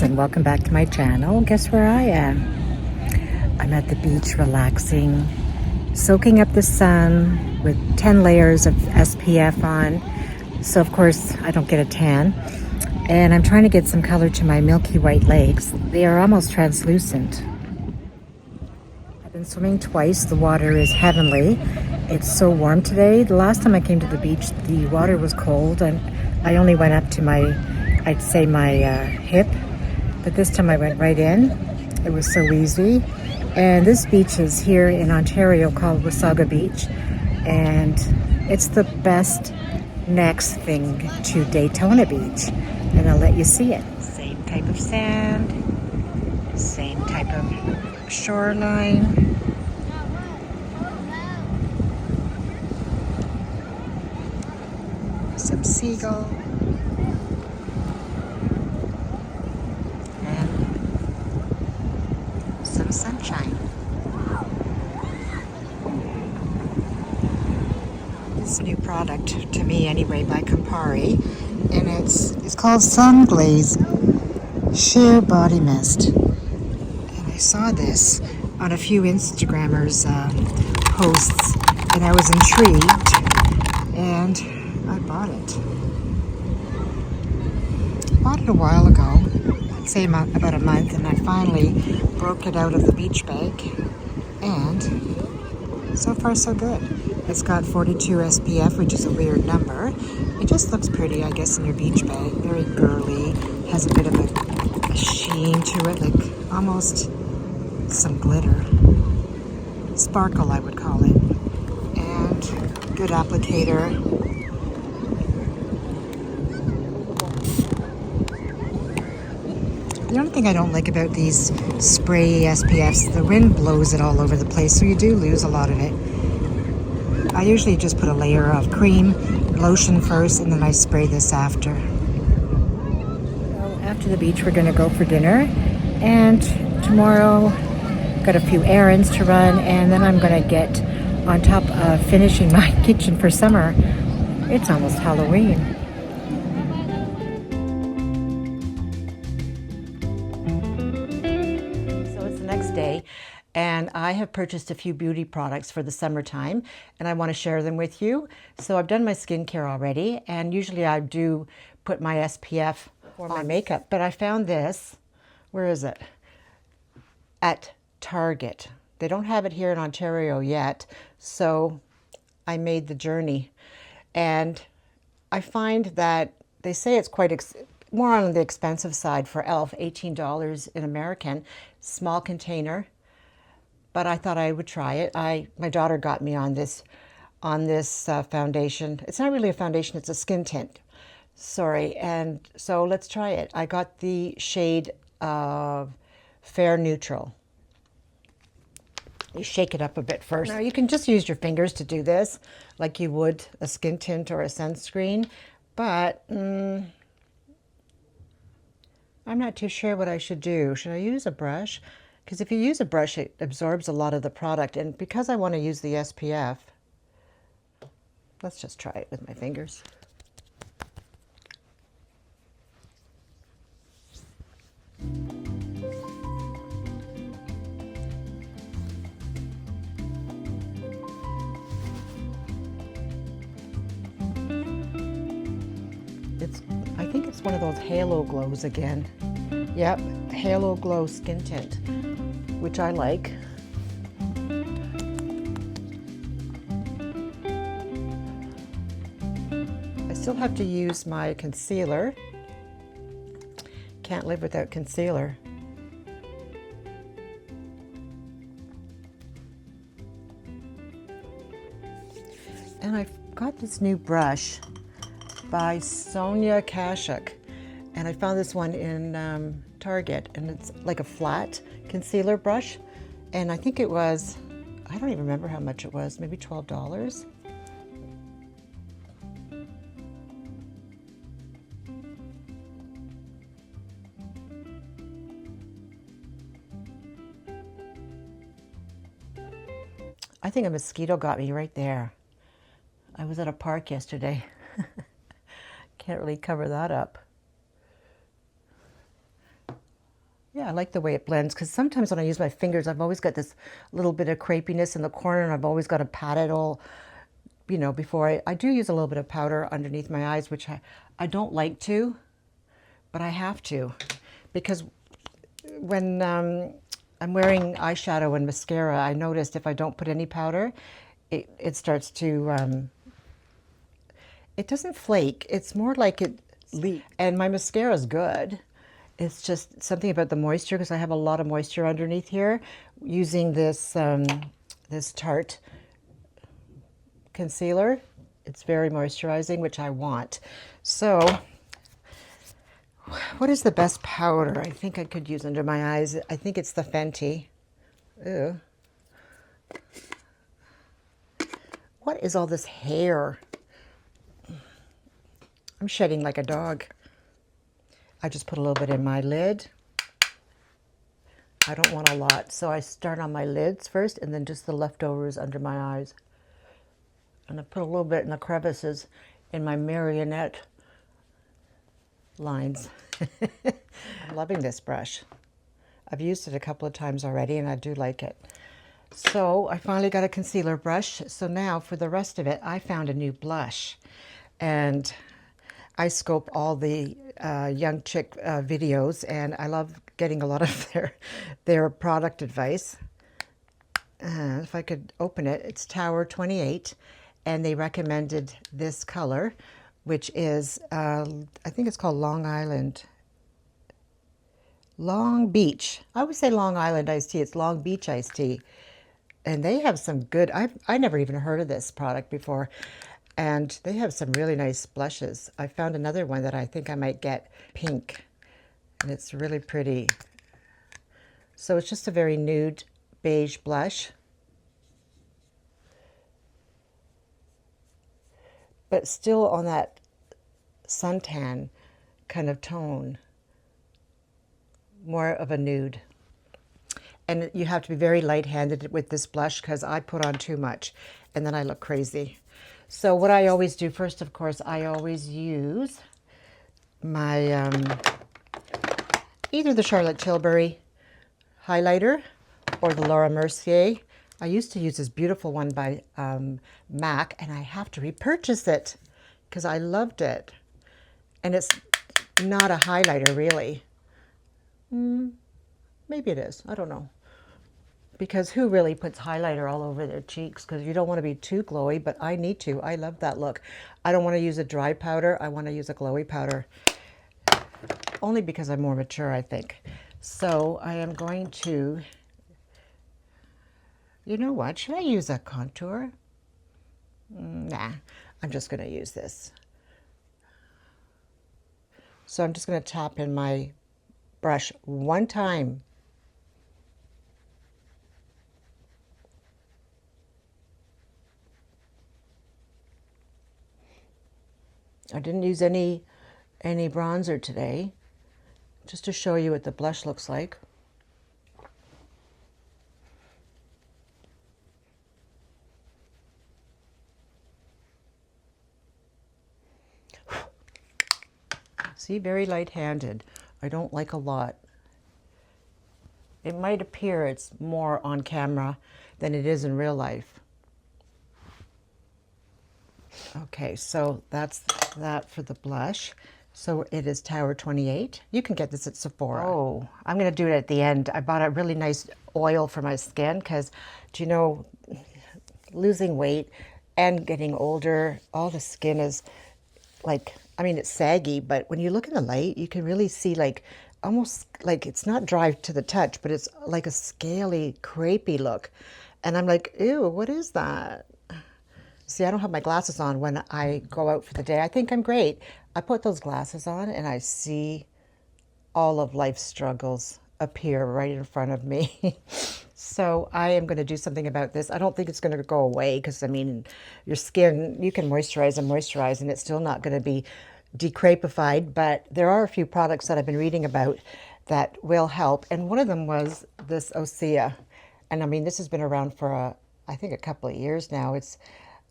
and welcome back to my channel. Guess where I am? I'm at the beach relaxing, soaking up the sun with 10 layers of SPF on. So of course I don't get a tan. And I'm trying to get some color to my milky white legs. They are almost translucent. I've been swimming twice. The water is heavenly. It's so warm today. The last time I came to the beach, the water was cold and I only went up to I'd say my hip. But this time I went right in. It was so easy. And this beach is here in Ontario called Wasaga Beach. And it's the best next thing to Daytona Beach. And I'll let you see it. Same type of sand, same type of shoreline. Some seagull. And some sunshine. This new product, to me anyway, by Kompari. And it's called Sun Glaze Sheer Body Mist. And I saw this on a few Instagrammers' posts, and I was intrigued, and I bought it. I bought it a while ago, I'd say about a month, and I finally broke it out of the beach bag, and so far so good. It's got 42 SPF, which is a weird number. It just looks pretty, I guess, in your beach bag. Very girly, has a bit of a sheen to it, like almost some glitter. Sparkle, I would call it. And good applicator. The only thing I don't like about these spray SPFs, the wind blows it all over the place, so you do lose a lot of it. I usually just put a layer of cream, lotion first, and then I spray this after. Well, after the beach, we're going to go for dinner. And tomorrow, got a few errands to run, and then I'm going to get on top of finishing my kitchen for summer. It's almost Halloween. So it's the next day. And I have purchased a few beauty products for the summertime, and I want to share them with you. So I've done my skincare already, and usually I do put my SPF for my makeup. But I found this, where is it? At Target. They don't have it here in Ontario yet, so I made the journey. And I find that they say it's quite more on the expensive side for e.l.f., $18 in American, small container. But I thought I would try it. My daughter got me on this foundation. It's not really a foundation, it's a skin tint. Sorry, and so let's try it. I got the shade Fair Neutral. You shake it up a bit first. Now you can just use your fingers to do this, like you would a skin tint or a sunscreen, but I'm not too sure what I should do. Should I use a brush? Because if you use a brush, it absorbs a lot of the product. And because I want to use the SPF, let's just try it with my fingers. I think it's one of those halo glows again. Yep, Halo Glow Skin Tint, which I like. I still have to use my concealer. Can't live without concealer. And I've got this new brush by Sonia Kashuk. And I found this one in Target, and it's like a flat concealer brush. And I think it was, I don't even remember how much it was, maybe $12. I think a mosquito got me right there. I was at a park yesterday. Can't really cover that up. Yeah, I like the way it blends because sometimes when I use my fingers, I've always got this little bit of crepiness in the corner and I've always got to pat it all, before I do use a little bit of powder underneath my eyes, which I don't like to, but I have to because when I'm wearing eyeshadow and mascara, I noticed if I don't put any powder, it starts to, it doesn't flake. It's more like it leaks. And my mascara is good. It's just something about the moisture because I have a lot of moisture underneath here using this this Tarte concealer. It's very moisturizing, which I want. So what is the best powder I think I could use under my eyes? I think it's the Fenty. Ew. What is all this hair? I'm shedding like a dog. I just put a little bit in my lid. I don't want a lot, so I start on my lids first and then just the leftovers under my eyes. And I put a little bit in the crevices in my marionette lines. I'm loving this brush. I've used it a couple of times already and I do like it. So I finally got a concealer brush. So now for the rest of it, I found a new blush. And I scope all the young chick videos, and I love getting a lot of their product advice. If I could open it, it's Tower 28, and they recommended this color, which is, I think it's called Long Beach. I would say Long Island iced tea. It's Long Beach iced tea. And they have some good, I never even heard of this product before. And they have some really nice blushes. I found another one that I think I might get, pink, and it's really pretty. So it's just a very nude beige blush, but still on that suntan kind of tone, more of a nude. And you have to be very light-handed with this blush because I put on too much and then I look crazy. So what I always do first, of course, I always use my either the Charlotte Tilbury highlighter or the Laura Mercier. I used to use this beautiful one by MAC, and I have to repurchase it because I loved it. And it's not a highlighter, really. Maybe it is. I don't know. Because who really puts highlighter all over their cheeks? Because you don't want to be too glowy, but I need to. I love that look. I don't want to use a dry powder. I want to use a glowy powder. Only because I'm more mature, I think. So I am going to, you know what? Should I use a contour? Nah, I'm just going to use this. So I'm just going to tap in my brush one time. I didn't use any bronzer today, just to show you what the blush looks like. See, very light-handed. I don't like a lot. It might appear it's more on camera than it is in real life. Okay, so that's that for the blush. So it is Tower 28. You can get this at Sephora. Oh, I'm going to do it at the end. I bought a really nice oil for my skin because, do you know, losing weight and getting older, all the skin is like, I mean, it's saggy, but when you look in the light, you can really see like, almost like it's not dry to the touch, but it's like a scaly, crepey look. And I'm like, ew, what is that? See, I don't have my glasses on when I go out for the day. I think I'm great. I put those glasses on and I see all of life's struggles appear right in front of me. So I am going to do something about this. I don't think it's going to go away because, I mean, your skin, you can moisturize and it's still not going to be decrepified, but there are a few products that I've been reading about that will help. And one of them was this OSEA. And I mean, this has been around for, I think, a couple of years now.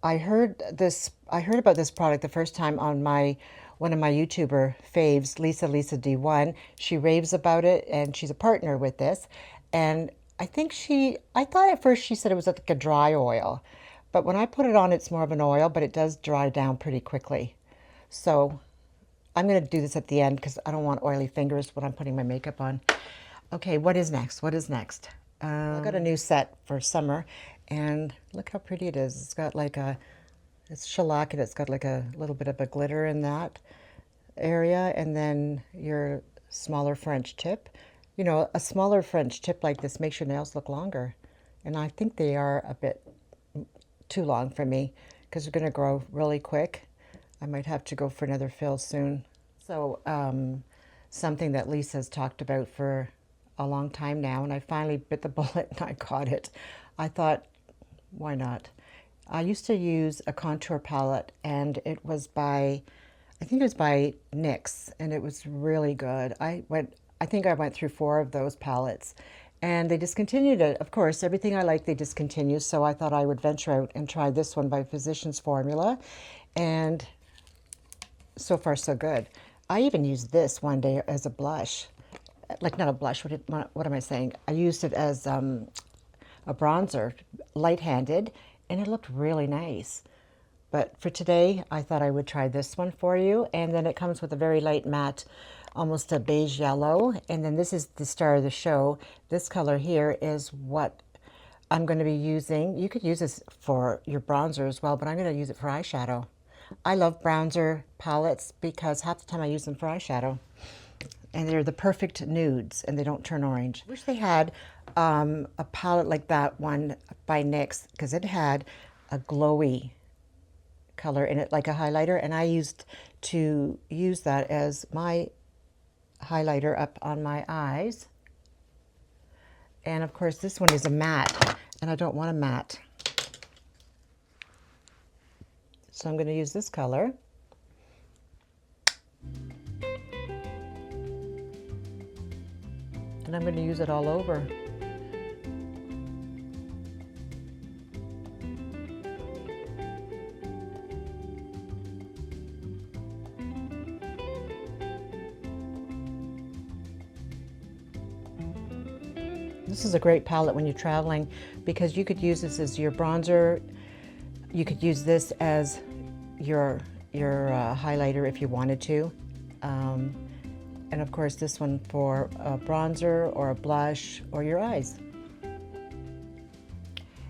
I heard about this product the first time on my one of my YouTuber faves, Lisa D1. She raves about it, and she's a partner with this. And I thought at first she said it was like a dry oil, but when I put it on, it's more of an oil, but it does dry down pretty quickly. So I'm going to do this at the end because I don't want oily fingers when I'm putting my makeup on. Okay, what is next? What is next? I got a new set for summer, and look how pretty it is. It's got like it's shellac, and it's got like a little bit of a glitter in that area, and then your smaller French tip. You know, a smaller French tip like this makes your nails look longer, and I think they are a bit too long for me because they're going to grow really quick. I might have to go for another fill soon. So, something that Lisa's talked about for a long time now, and I finally bit the bullet and I got it. I thought, why not? I used to use a contour palette, and I think it was by NYX, and it was really good. I think I went through 4 of those palettes, and they discontinued it. Of course, everything I like, they discontinue, so I thought I would venture out and try this one by Physicians Formula, and so far so good. I even used this one day as a blush. Like, not a blush, what am I saying? I used it as a bronzer, light-handed, and it looked really nice. But for today, I thought I would try this one for you. And then it comes with a very light matte, almost a beige yellow. And then this is the star of the show. This color here is what I'm going to be using. You could use this for your bronzer as well, but I'm going to use it for eyeshadow. I love bronzer palettes because half the time I use them for eyeshadow. And they're the perfect nudes, and they don't turn orange. Wish they had a palette like that one by NYX, because it had a glowy color in it, like a highlighter, and I used to use that as my highlighter up on my eyes. And of course, this one is a matte, and I don't want a matte. So I'm going to use this color. And I'm going to use it all over. This is a great palette when you're traveling because you could use this as your bronzer. You could use this as your highlighter if you wanted to. And of course this one for a bronzer or a blush or your eyes.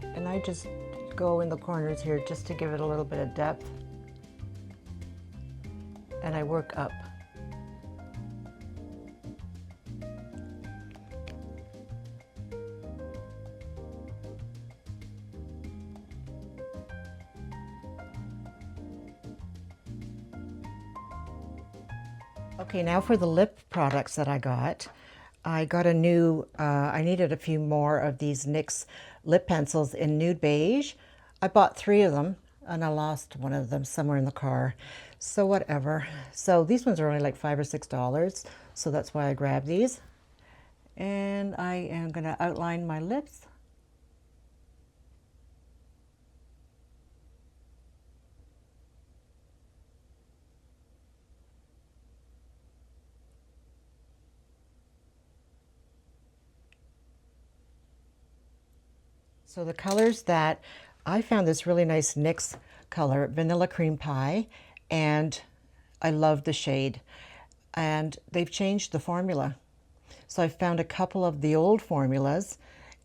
And I just go in the corners here just to give it a little bit of depth. And I work up. Okay, now for the lip products that I got. I got a new, I needed a few more of these NYX lip pencils in nude beige. I bought 3 of them and I lost one of them somewhere in the car. So whatever. So these ones are only like $5 or $6. So that's why I grabbed these. And I am gonna outline my lips. So the colors that I found, this really nice NYX color, Vanilla Cream Pie, and I love the shade. And they've changed the formula. So I found a couple of the old formulas,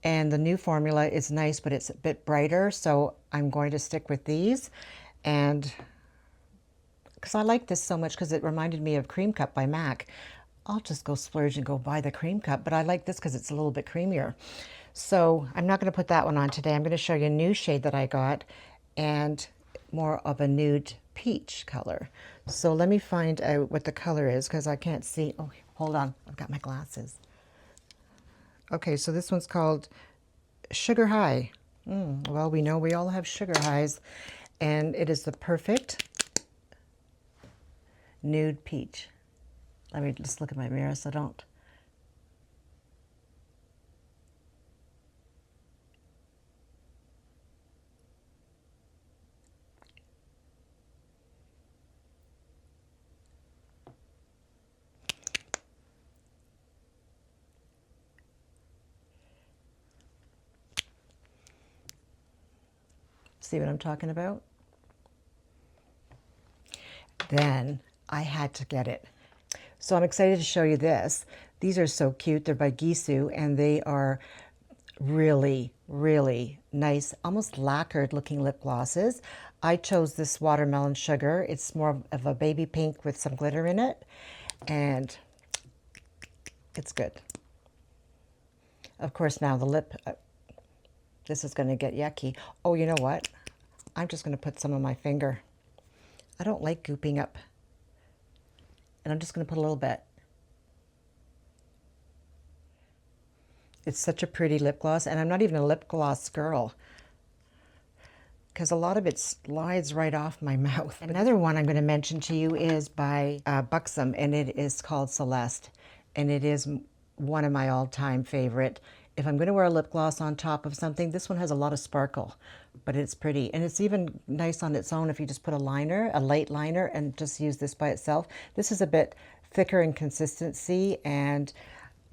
and the new formula is nice, but it's a bit brighter. So I'm going to stick with these, and because I like this so much because it reminded me of Cream Cup by MAC. I'll just go splurge and go buy the Cream Cup, but I like this because it's a little bit creamier. So I'm not going to put that one on today. I'm going to show you a new shade that I got and more of a nude peach color. So let me find out what the color is because I can't see. Oh, hold on. I've got my glasses. Okay, so this one's called Sugar High. Well, we know we all have sugar highs, and it is the perfect nude peach. Let me just look at my mirror so I don't. See what I'm talking about? Then I had to get it. So I'm excited to show you this. These are so cute. They're by Gisou, and they are really, really nice, almost lacquered looking lip glosses. I chose this watermelon sugar. It's more of a baby pink with some glitter in it, and it's good. Of course, now the lip, this is going to get yucky. Oh, you know what? I'm just going to put some on my finger. I don't like gooping up. And I'm just going to put a little bit. It's such a pretty lip gloss, and I'm not even a lip gloss girl because a lot of it slides right off my mouth. Another one I'm going to mention to you is by Buxom, and it is called Celeste, and it is one of my all-time favorite. If I'm going to wear a lip gloss on top of something, this one has a lot of sparkle, but it's pretty. And it's even nice on its own if you just put a liner, a light liner, and just use this by itself. This is a bit thicker in consistency, and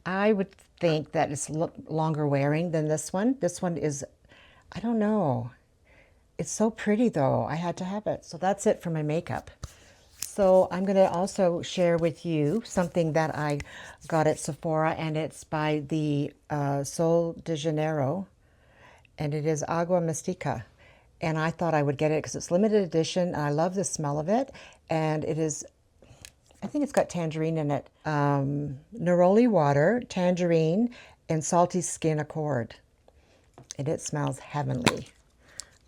I would think that it's longer wearing than this one. This one is, I don't know. It's so pretty though. I had to have it. So that's it for my makeup. So I'm going to also share with you something that I got at Sephora, and it's by the Sol de Janiero, and it is Agua Mistica. And I thought I would get it because it's limited edition, and I love the smell of it. And it is, I think it's got tangerine in it. Neroli water, tangerine, and salty skin accord. And it smells heavenly.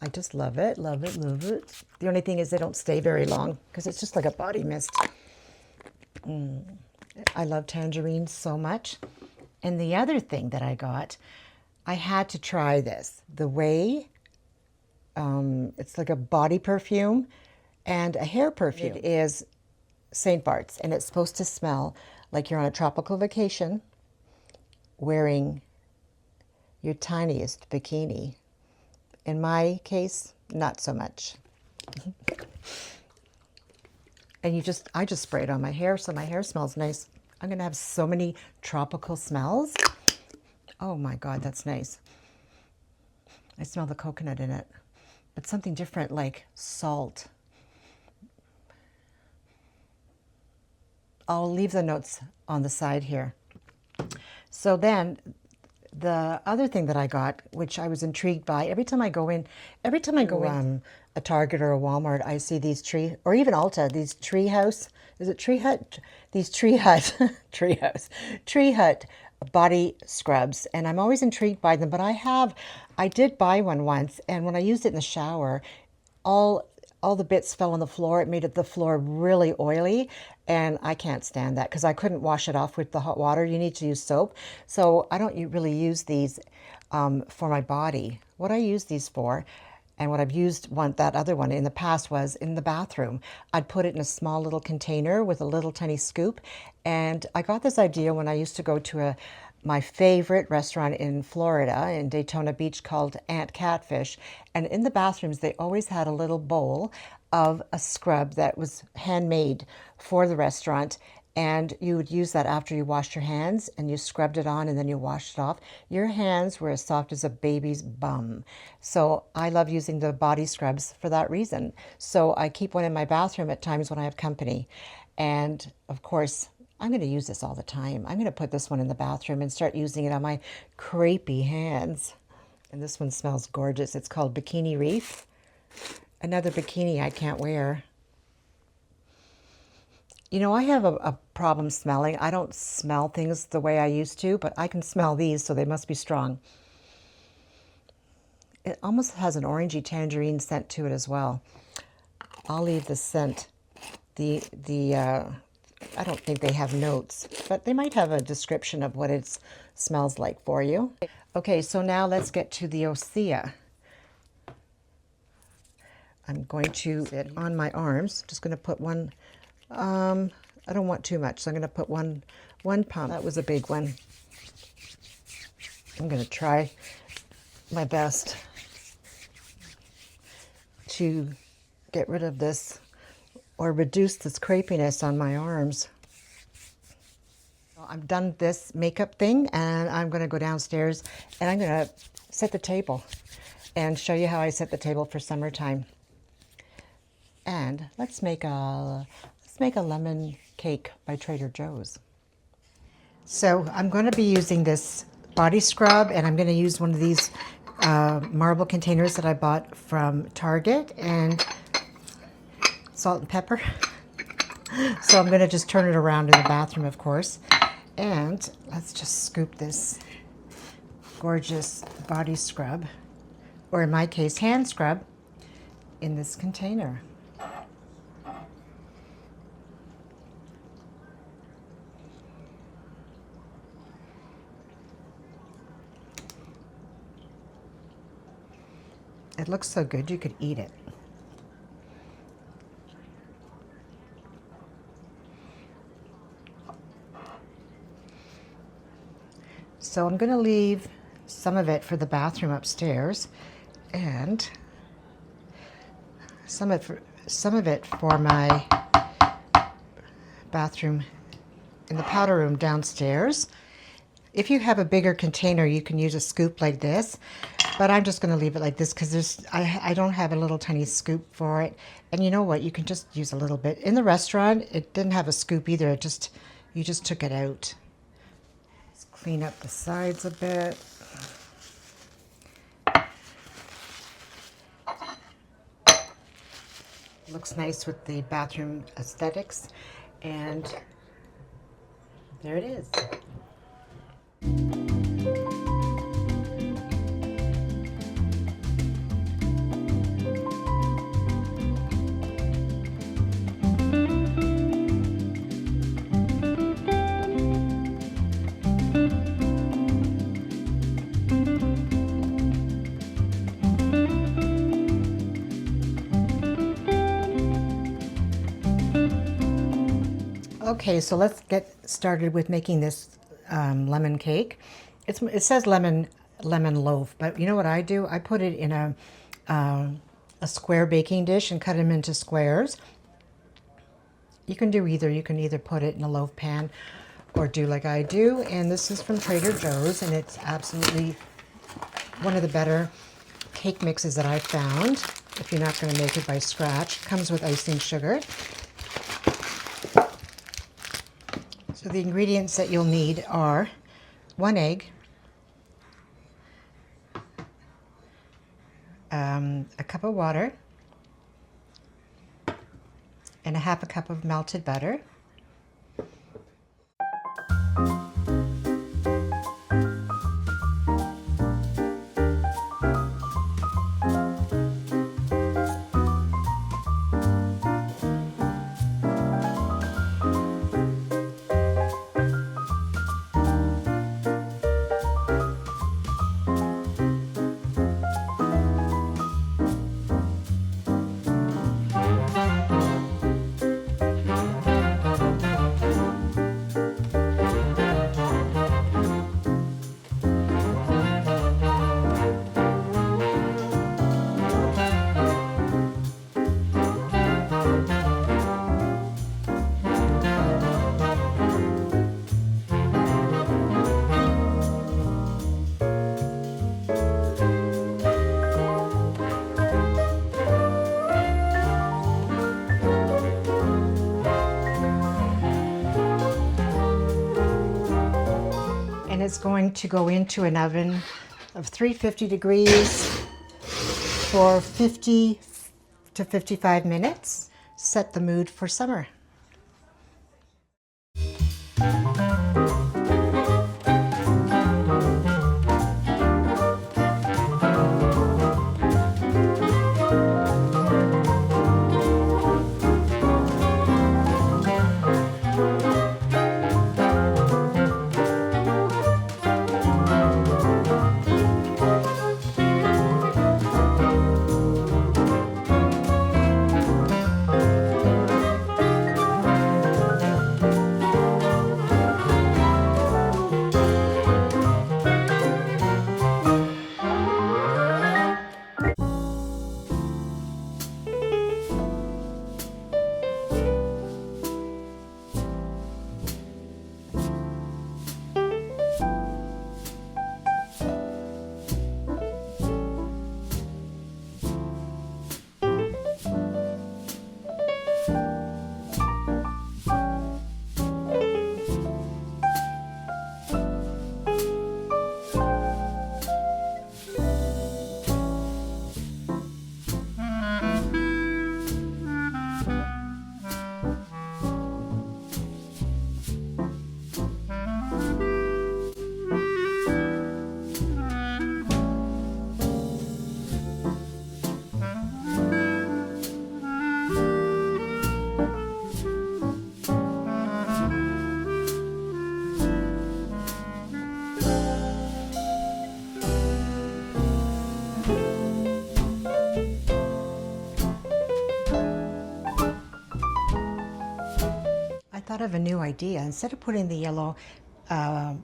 I just love it, love it, love it. The only thing is they don't stay very long because it's just like a body mist. I love tangerine so much. And the other thing that I got, I had to try this. The Ouai, it's like a body perfume and a hair perfume. It is St. Barts, and it's supposed to smell like you're on a tropical vacation wearing your tiniest bikini. In my case, not so much. And I just spray it on my hair, so my hair smells nice. I'm gonna have so many tropical smells. Oh my God, that's nice. I smell the coconut in it, but something different like salt. I'll leave the notes on the side here. So then, the other thing that I got, which I was intrigued by, every time I go in a Target or a Walmart, I see these or even Ulta, these tree hut body scrubs, and I'm always intrigued by them. But I did buy one once, and when I used it in the shower, all the bits fell on the floor. It made the floor really oily, and I can't stand that because I couldn't wash it off with the hot water. You need to use soap. So I don't really use these for my body. What I use these for, and what I've used that other one in the past, was in the bathroom. I'd put it in a small little container with a little tiny scoop, and I got this idea when I used to go to my favorite restaurant in Florida, in Daytona Beach, called Aunt Catfish. And in the bathrooms, they always had a little bowl of a scrub that was handmade for the restaurant. And you would use that after you washed your hands, and you scrubbed it on, and then you washed it off. Your hands were as soft as a baby's bum. So I love using the body scrubs for that reason. So I keep one in my bathroom at times when I have company. And of course, I'm going to use this all the time. I'm going to put this one in the bathroom and start using it on my crepey hands. And this one smells gorgeous. It's called Bikini Reef. Another bikini I can't wear. You know, I have a problem smelling. I don't smell things the way I used to, but I can smell these, so they must be strong. It almost has an orangey tangerine scent to it as well. I'll leave the scent. I don't think they have notes, but they might have a description of what it smells like for you. Okay, so now let's get to the OSEA. I'm going to sit on my arms. Just going to put one. I don't want too much, so I'm going to put one pump. That was a big one. I'm going to try my best to get rid of this or reduce this crepiness on my arms. I'm done this makeup thing, and I'm going to go downstairs and I'm going to set the table. and show you how I set the table for summertime. And let's make a lemon cake by Trader Joe's. So I'm going to be using this body scrub, and I'm going to use one of these marble containers that I bought from Target, and salt and pepper. So I'm going to just turn it around in the bathroom, of course. And let's just scoop this gorgeous body scrub, or in my case, hand scrub, in this container. It looks so good you could eat it. So I'm going to leave some of it for the bathroom upstairs, and some of it for my bathroom in the powder room downstairs. If you have a bigger container, you can use a scoop like this, but I'm just going to leave it like this because I don't have a little tiny scoop for it. And you know what? You can just use a little bit. In the restaurant, it didn't have a scoop either. You just took it out. Let's clean up the sides a bit. Looks nice with the bathroom aesthetics, and there it is. Okay, so let's get started with making this lemon cake. It says lemon loaf, but you know what I do? I put it in a square baking dish and cut them into squares. You can do either. You can either put it in a loaf pan or do like I do. And this is from Trader Joe's, and it's absolutely one of the better cake mixes that I've found. If you're not going to make it by scratch, it comes with icing sugar. So the ingredients that you'll need are 1 egg, a cup of water, and a half a cup of melted butter. And it's going to go into an oven of 350 degrees for 50 to 55 minutes. Set the mood for summer. have a new idea. Instead of putting the yellow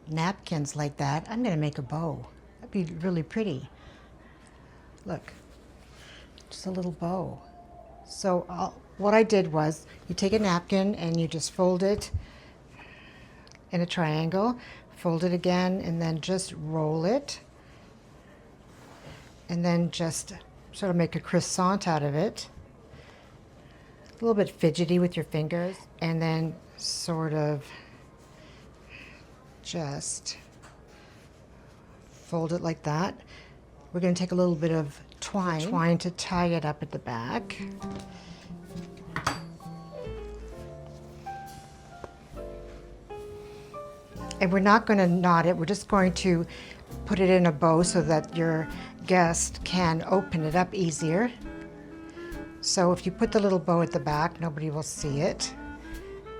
napkins like that, I'm going to make a bow. That'd be really pretty. Look, just a little bow. So what I did was, you take a napkin and you just fold it in a triangle, fold it again, and then just roll it, and then just sort of make a croissant out of it. A little bit fidgety with your fingers, and then sort of just fold it like that. We're going to take a little bit of twine to tie it up at the back. And we're not going to knot it, we're just going to put it in a bow so that your guest can open it up easier. So if you put the little bow at the back, nobody will see it,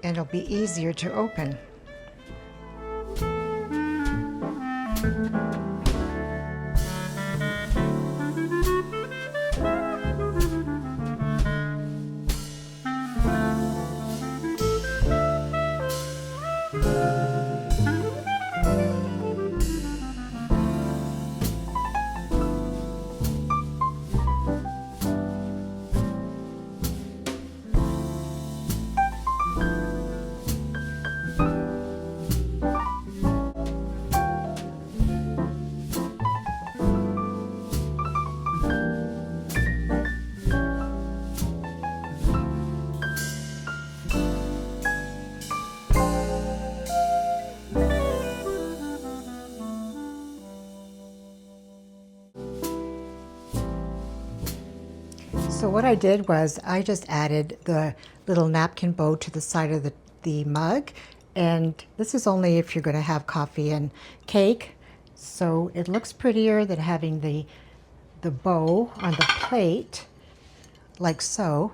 and it'll be easier to open. So what I did was I just added the little napkin bow to the side of the mug, and this is only if you're going to have coffee and cake, so it looks prettier than having the bow on the plate like so,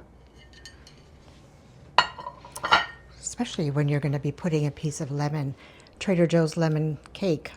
especially when you're going to be putting a piece of lemon, Trader Joe's lemon cake.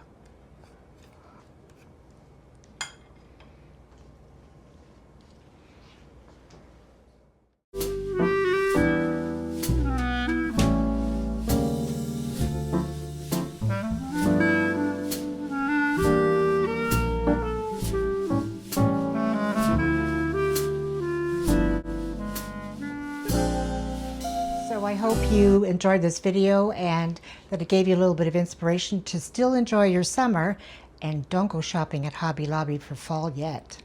I hope you enjoyed this video and that it gave you a little bit of inspiration to still enjoy your summer, and don't go shopping at Hobby Lobby for fall yet.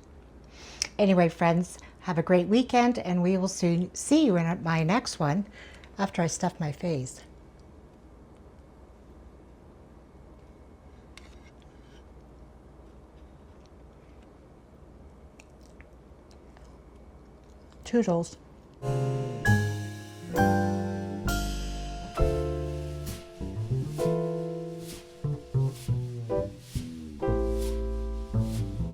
Anyway, friends, have a great weekend, and we will soon see you in my next one after I stuff my face. Toodles.